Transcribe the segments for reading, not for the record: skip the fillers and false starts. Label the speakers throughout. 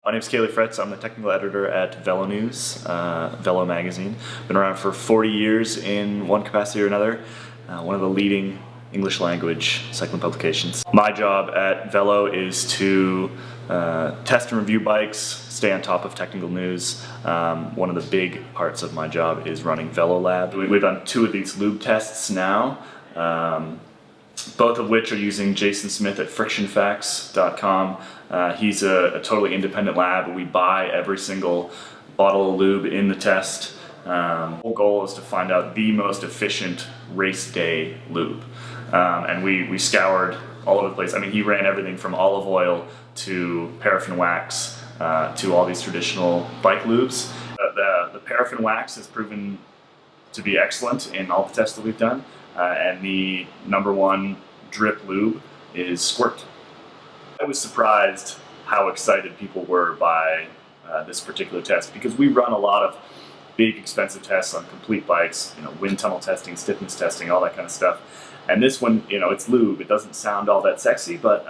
Speaker 1: My name is Caley Fretz. I'm the technical editor at Velo News, Velo magazine. Been around for 40 years in one capacity or another. One of the leading English language cycling publications. My job at Velo is to test and review bikes, stay on top of technical news. One of the big parts of my job is running Velo Lab. We've done 2 of these lube tests now. Both of which are using Jason Smith at frictionfacts.com. He's a totally independent lab. We buy every single bottle of lube in the test. The whole goal is to find out the most efficient race day lube. And we scoured all over the place. I mean, he ran everything from olive oil to paraffin wax to all these traditional bike lubes. The paraffin wax has proven to be excellent in all the tests that we've done. And the #1 drip lube is Squirt. I was surprised how excited people were by this particular test, because we run a lot of big expensive tests on complete bikes, wind tunnel testing, stiffness testing, all that kind of stuff. And this one, it's lube. It doesn't sound all that sexy, but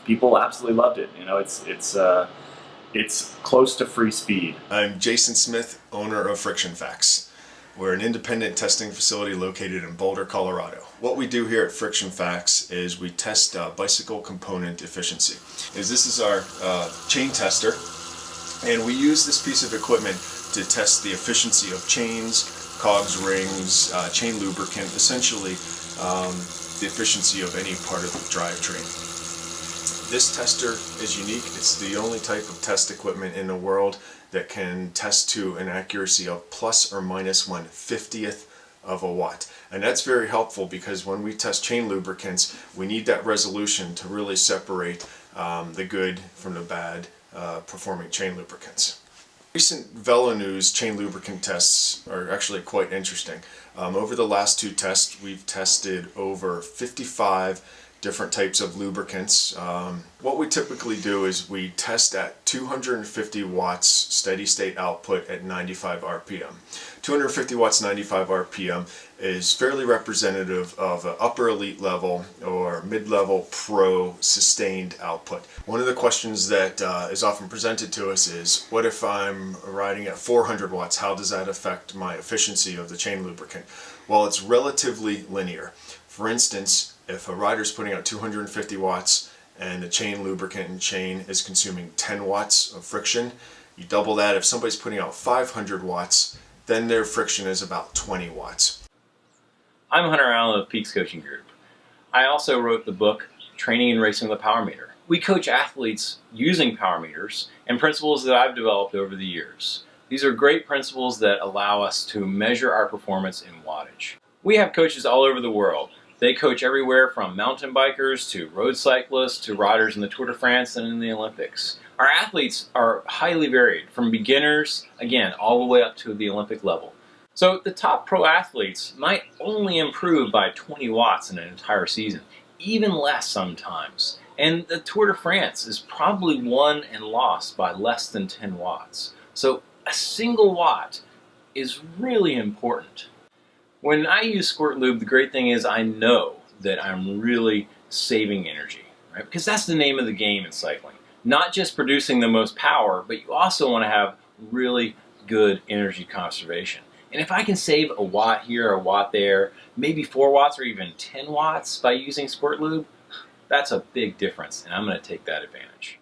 Speaker 1: people absolutely loved it. It's close to free speed.
Speaker 2: I'm Jason Smith, owner of Friction Facts. We're an independent testing facility located in Boulder, Colorado. What we do here at Friction Facts is we test bicycle component efficiency. This is our chain tester, and we use this piece of equipment to test the efficiency of chains, cogs, rings, chain lubricant, essentially the efficiency of any part of the drivetrain. This tester is unique. It's the only type of test equipment in the world that can test to an accuracy of plus or minus 1/50th of a watt. And that's very helpful, because when we test chain lubricants, we need that resolution to really separate the good from the bad performing chain lubricants. Recent Velo News chain lubricant tests are actually quite interesting. Over the last 2 tests, we've tested over 55 different types of lubricants. What we typically do is we test at 250 watts steady state output at 95 RPM. 250 watts 95 RPM is fairly representative of an upper elite level or mid-level pro sustained output. One of the questions that is often presented to us is, what if I'm riding at 400 watts? How does that affect my efficiency of the chain lubricant? Well, it's relatively linear. For instance, if a rider's putting out 250 watts and the chain lubricant and chain is consuming 10 watts of friction, you double that. If somebody's putting out 500 watts, then their friction is about 20 watts.
Speaker 3: I'm Hunter Allen of Peaks Coaching Group. I also wrote the book, Training and Racing with a Power Meter. We coach athletes using power meters and principles that I've developed over the years. These are great principles that allow us to measure our performance in wattage. We have coaches all over the world. They coach everywhere from mountain bikers to road cyclists to riders in the Tour de France and in the Olympics. Our athletes are highly varied, from beginners, again, all the way up to the Olympic level. So the top pro athletes might only improve by 20 watts in an entire season, even less sometimes. And the Tour de France is probably won and lost by less than 10 watts. So a single watt is really important. When I use Squirt Lube, the great thing is I know that I'm really saving energy, right? Because that's the name of the game in cycling. Not just producing the most power, but you also want to have really good energy conservation. And if I can save a watt here, a watt there, maybe 4 watts or even 10 watts by using Squirt Lube, that's a big difference, and I'm going to take that advantage.